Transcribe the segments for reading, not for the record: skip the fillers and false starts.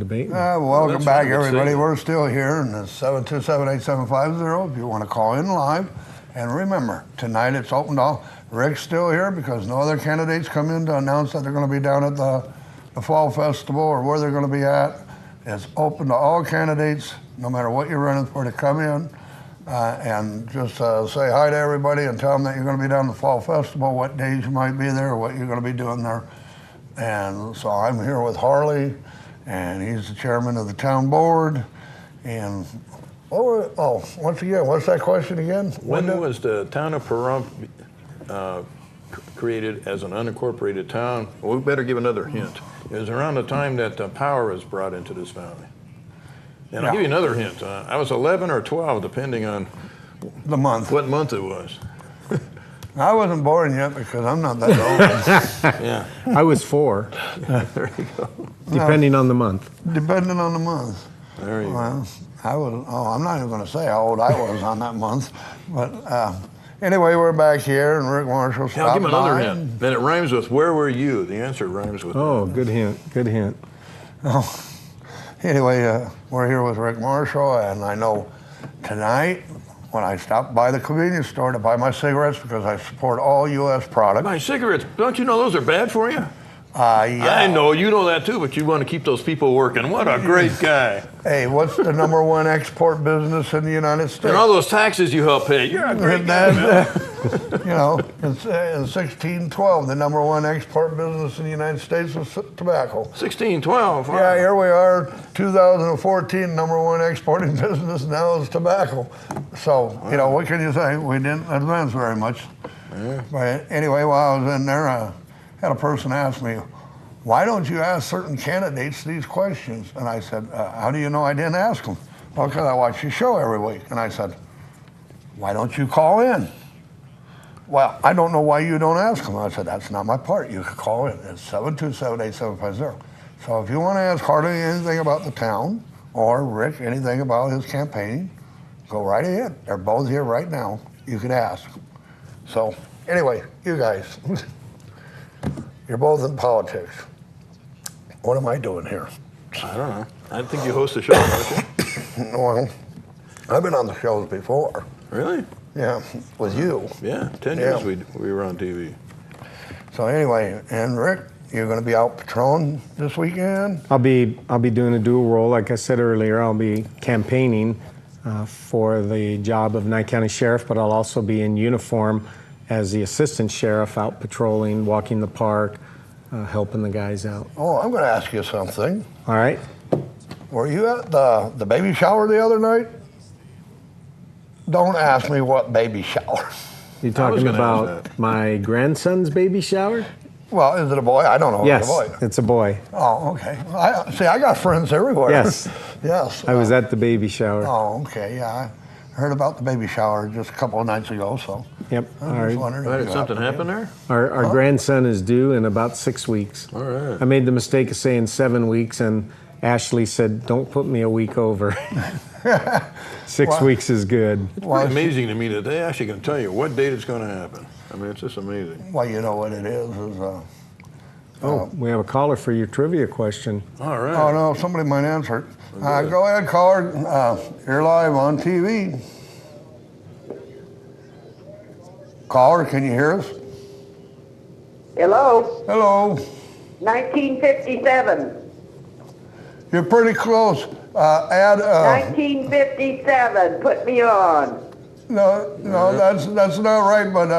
debate. Welcome back, everybody. We're still here, and it's 727-8750 if you want to call in live. And remember, tonight it's open to all. Rick's still here because no other candidates come in to announce that they're going to be down at the Fall Festival or where they're going to be at. It's open to all candidates, no matter what you're running for, to come in and just say hi to everybody and tell them that you're going to be down at the Fall Festival, what days you might be there, what you're going to be doing there. And so I'm here with Harley, and he's the chairman of the town board. And once again, what's that question again? When was the town of Pahrump created as an unincorporated town? Well, we better give another hint. It was around the time that power was brought into this valley. And I'll give you another hint. I was 11 or 12, depending on the month. What month it was. I wasn't born yet because I'm not that old. Yeah. I was 4. There you go. Depending on the month. Depending on the month. There you go. I'm not even going to say how old I was on that month. But anyway, we're back here, and Rick Marshall stopped by. I'll give him another hint. Then it rhymes with, where were you? The answer rhymes with. Oh, good hint. Good hint. Oh. Anyway, we're here with Rick Marshall, and I know tonight, when I stopped by the convenience store to buy my cigarettes, because I support all U.S. products. My cigarettes, don't you know those are bad for you? Yeah. I know, you know that too, but you want to keep those people working. What a great guy. Hey, what's the #1 export business in the United States? And all those taxes you help pay. You're a great guy, man. You know, in 1612, the #1 export business in the United States was tobacco. 1612? Wow. Yeah, here we are, 2014, #1 exporting business now is tobacco. So, you know, what can you say? We didn't advance very much. Yeah. But anyway, while I was in there, I had a person ask me, why don't you ask certain candidates these questions? And I said, how do you know I didn't ask them? Well, because I watch your show every week. And I said, why don't you call in? Well, I don't know why you don't ask them. I said, that's not my part. You can call in. It's 727-8750. So if you want to ask Harley anything about the town, or Rick anything about his campaign, go right ahead. They're both here right now. You can ask. So anyway, you guys, you're both in politics. What am I doing here? I don't know. I think you host a show, don't you? Well, I've been on the shows before. Really? Yeah, with you. Yeah, 10 years we were on TV. So anyway, and Rick, you're going to be out patrolling this weekend? I'll be doing a dual role. Like I said earlier, I'll be campaigning for the job of Nye County Sheriff, but I'll also be in uniform as the assistant sheriff, out patrolling, walking the park, helping the guys out. Oh, I'm going to ask you something. All right. Were you at the baby shower the other night? Don't ask me what baby shower. You talking about my grandson's baby shower? Well, is it a boy? I don't know. Yes, it's a boy. it's a boy. Oh, okay. I got friends everywhere. Yes. Yes. I was at the baby shower. Oh, okay. Yeah, I heard about the baby shower just a couple of nights ago. So. Yep. I was wondering. Did something happen there? Our grandson is due in about 6 weeks. All right. I made the mistake of saying 7 weeks, and Ashley said, "Don't put me a week over." 6 weeks is good. It's pretty amazing to me that they actually can tell you what date it's going to happen. I mean, it's just amazing. Well, you know what it is. We have a caller for your trivia question. All right. Oh, no, somebody might answer it. Go ahead, caller. You're live on TV. Caller, can you hear us? Hello? Hello. 1957. You're pretty close. 1957. Put me on. No, that's not right, but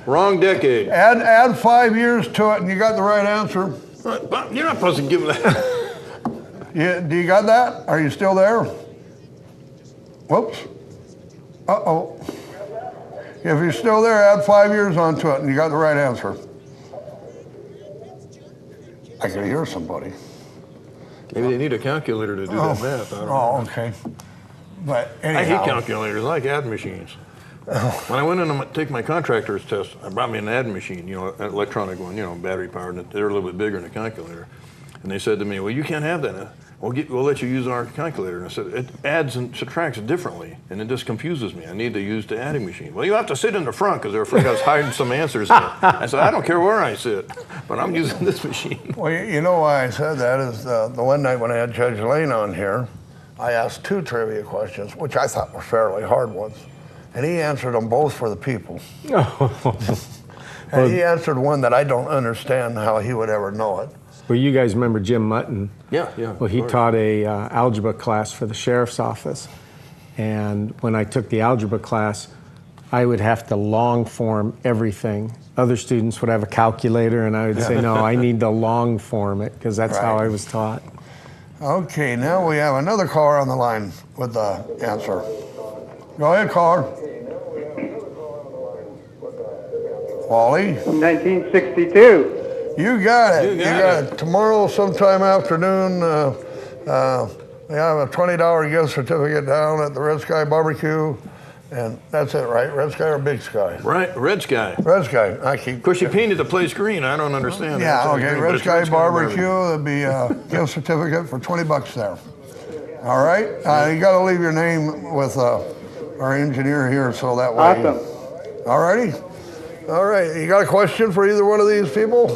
wrong decade. Add 5 years to it, and you got the right answer. But you're not supposed to give that. Do you got that? Are you still there? Whoops. Uh-oh. If you're still there, add 5 years onto it, and you got the right answer. I can hear somebody. Maybe they need a calculator to do that math. I don't know. Okay. But anyhow. I hate calculators. I like add machines. When I went in to take my contractor's test, I brought me an add machine, an electronic one, battery powered. They're a little bit bigger than a calculator. And they said to me, well, you can't have that. we'll let you use our calculator. And I said, it adds and subtracts differently, and it just confuses me. I need to use the adding machine. Well, you have to sit in the front because they're afraid I was hiding some answers in it. I said, I don't care where I sit, but I'm using this machine. Well, you know why I said that is the one night when I had Judge Lane on here, I asked 2 trivia questions, which I thought were fairly hard ones, and he answered them both for the people. And he answered one that I don't understand how he would ever know it. Well, you guys remember Jim Mutton? Yeah. Well, he taught a algebra class for the sheriff's office, and when I took the algebra class, I would have to long form everything. Other students would have a calculator, and I would say, no, I need to long form it, because that's how I was taught. Okay, now we have another caller on the line with the answer. Go ahead, caller. Wally? 1962. You got it. You got it. Tomorrow, sometime afternoon, we have a $20 gift certificate down at the Red Sky Barbecue. And that's it, right? Red Sky or Big Sky? Right, Red Sky. Red Sky. I keep. Of course, you painted the place green. I don't understand. Yeah, that. okay. Green, Red Sky Barbecue. Barbecue. There'll be a gift certificate for $20 there. All right. You got to leave your name with our engineer here, so that way. Awesome. All righty. All right. You got a question for either one of these people?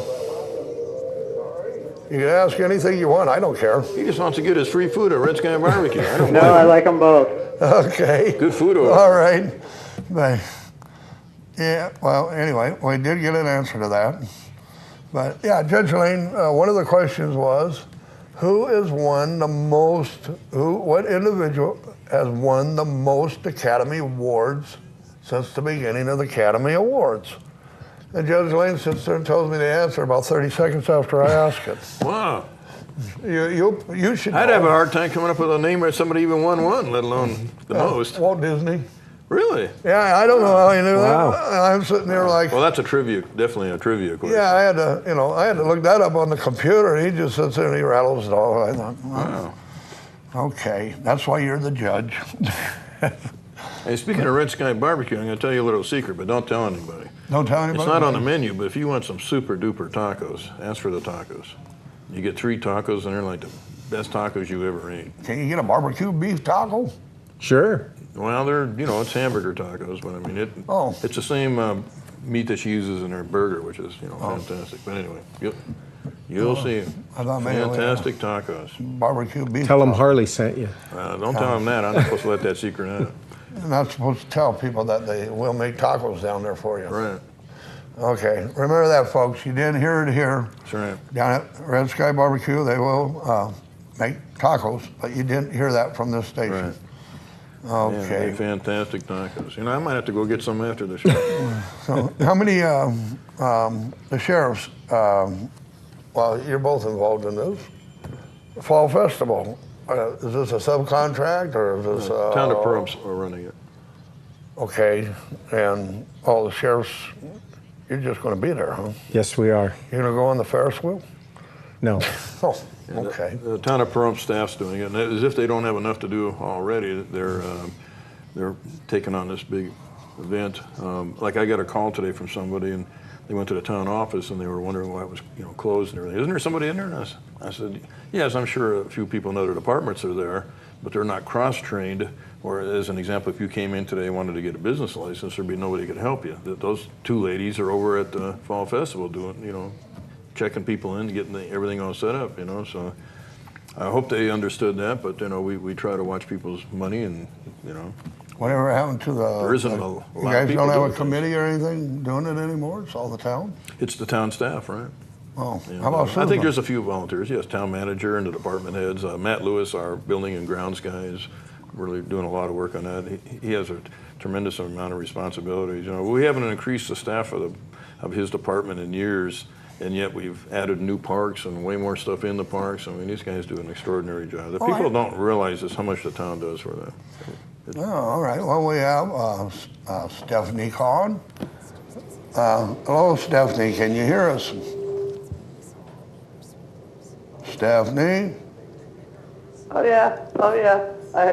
You can ask anything you want. I don't care. He just wants to get his free food at Red Sky Barbecue. I don't No, blame I him. like them both. Okay. Good food order. All right. But, yeah, well, anyway, we did get an answer to that. But, yeah, Judge Lane, one of the questions was, what individual has won the most Academy Awards since the beginning of the Academy Awards? And Judge Lane sits there and tells me the answer about 30 seconds after I ask it. Wow. You should I'd know. have a hard time coming up with a name where somebody even won one, let alone the most. Walt Disney. Really? Yeah, I don't know how you knew Wow. that. I'm sitting there like, Well, that's definitely a trivia question. yeah, I had to look that up on the computer. He just sits there and he rattles it off. I thought, Wow. okay, that's why you're the judge. Hey, speaking of Red Sky Barbecue, I'm going to tell you a little secret, but don't tell anybody. Don't tell anybody. It's not on the menu, but if you want some super duper tacos, ask for the tacos. You get 3 tacos, and they're like the best tacos you ever ate. Can you get a barbecue beef taco? Sure. Well, it's hamburger tacos, but I mean, it's the same meat that she uses in her burger, which is, fantastic. But anyway, you'll see. I thought maybe Fantastic tacos. Barbecue beef Tell them taco. Harley sent you. Don't tell them that. I'm not supposed to let that secret out. You're not supposed to tell people that they will make tacos down there for you. Right. Okay, remember that, folks. You didn't hear it here. That's right. Down at Red Sky Barbecue, they will make tacos, but you didn't hear that from this station. Right. Okay. Yeah, fantastic tacos. I might have to go get some after the show. So how many, the sheriffs, well, you're both involved in this, Fall Festival. Is this a subcontract or is this? Town of Perumps are running it. Okay, and all the sheriffs, you're just going to be there, huh? Yes, we are. You're going to go on the Ferris wheel? No. Oh, Yeah, okay. The Town of Pahrump staff's doing it, and as if they don't have enough to do already, they're taking on this big event. Like I got a call today from somebody, and they went to the town office, and they were wondering why it was closed and everything. Isn't there somebody in there? And I said, yes, I'm sure a few people in other departments are there, but they're not cross-trained. Or as an example, if you came in today and wanted to get a business license, there'd be nobody could help you. Those 2 ladies are over at the Fall Festival doing, checking people in, getting everything all set up, So I hope they understood that, but we try to watch people's money and Whatever happened to the? There isn't a lot of You guys people don't have doing a committee or anything doing it anymore? It's all the town? it's the town staff, right? Oh, Yeah. how about I Susan? think there's a few volunteers. Yes, town manager and the department heads. Matt Lewis, our building and grounds guy, is really doing a lot of work on that. He has a tremendous amount of responsibilities. We haven't increased the staff of his department in years, and yet we've added new parks and way more stuff in the parks. I mean, these guys do an extraordinary job. The people don't realize this, how much the town does for them. Oh, all right. Well, we have Stephanie Kahn. Hello, Stephanie. Can you hear us? Stephanie? Oh yeah. I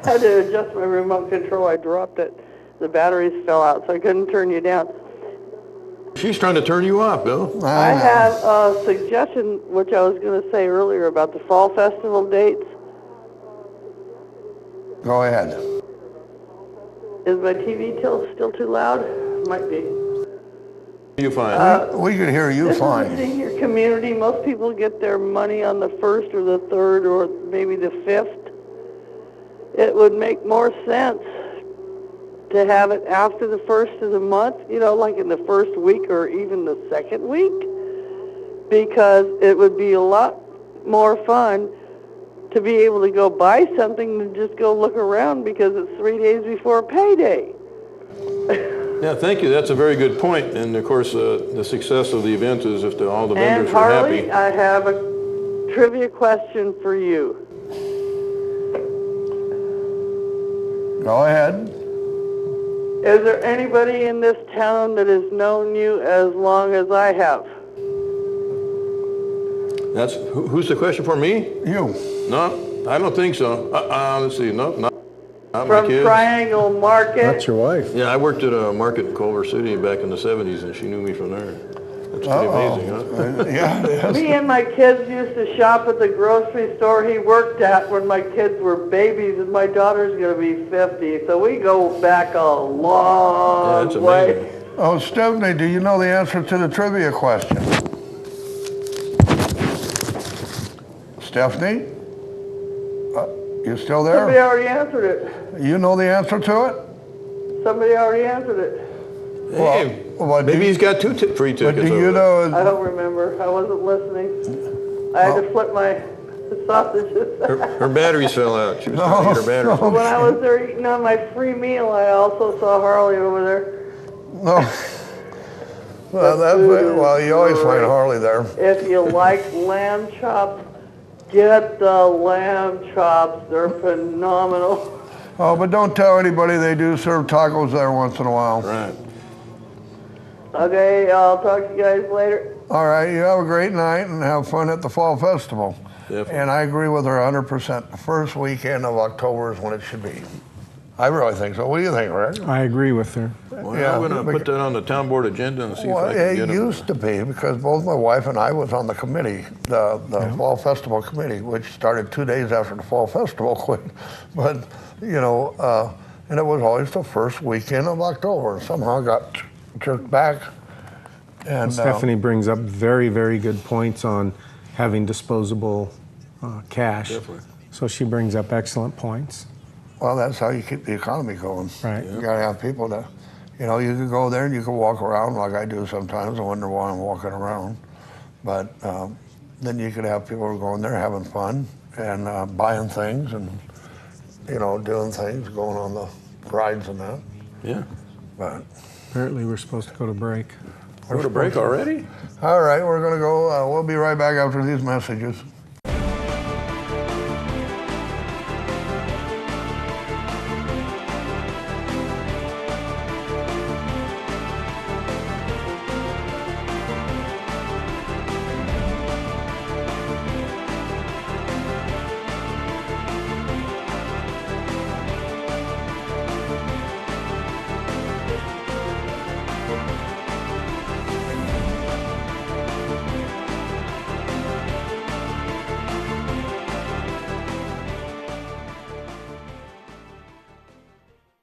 had to adjust my remote control. I dropped it. The batteries fell out, so I couldn't turn you down. She's trying to turn you off, Bill. I know. have a suggestion, which I was going to say earlier about the fall festival dates. Go ahead. Is my TV still too loud? Might be. You find. We could hear you This is a fine. senior community. Most people get their money on the 1st or the 3rd or maybe the 5th. It would make more sense to have it after the 1st of the month, you know, like in the first week or even the second week, because it would be a lot more fun to be able to go buy something than just go look around because it's 3 days before payday. Yeah, thank you. That's a very good point. And of course, the success of the event is if all the And vendors are Harley, happy. I have a trivia question for you. Go ahead. Is there anybody in this town that has known you as long as I have? That's who's the question for me? You. No, I don't think so. Let's see. No, not my From kids. Triangle Market. That's your wife. Yeah, I worked at a market in Culver City back in the 70s, and she knew me from there. That's pretty amazing, huh? Yeah, it is. Me and my kids used to shop at the grocery store he worked at when my kids were babies, and my daughter's going to be 50. So we go back a Yeah, long that's way. amazing. Oh, Stephanie, do you know the answer to the trivia question? Stephanie? You still Somebody there? already answered it. You know the answer to it? Somebody already answered it. Hey, well, maybe he's got two free But tickets. do you over there. know? I don't remember. I wasn't listening. I had to flip my sausages. Her batteries fell out. She was trying to get her batteries. When I was there eating on my free meal, I also saw Harley over there. No. Well, you always find Harley there. If you like lamb chops, get the lamb chops. They're phenomenal. Oh, but don't tell anybody they do serve tacos there once in a while. Right. Okay, I'll talk to you guys later. All right, you have a great night and have fun at the Fall Festival. Definitely. And I agree with her 100%. The first weekend of October is when it should be. I really think so. What do you think, Rick? I agree with her. Well, Yeah, I'm going to put that on the town board agenda and see if I can It get used to be because both my wife and I was on the committee, the Fall Festival committee, which started 2 days after the Fall Festival quit. But, you know, and it was always the first weekend of October. Somehow got jerked back. And Stephanie brings up very, very good points on having disposable cash. Definitely. So she brings up excellent points. well, that's how you keep the economy going. Right. You got to have people that, you know, you can go there and you can walk around like I do sometimes. I wonder why I'm walking around. But then you could have people who are going there having fun and buying things and, you know, doing things, going on the rides and that. Yeah. But Apparently we're supposed to go to break. We're to break already? all right, we're going to go. We'll be right back after these messages.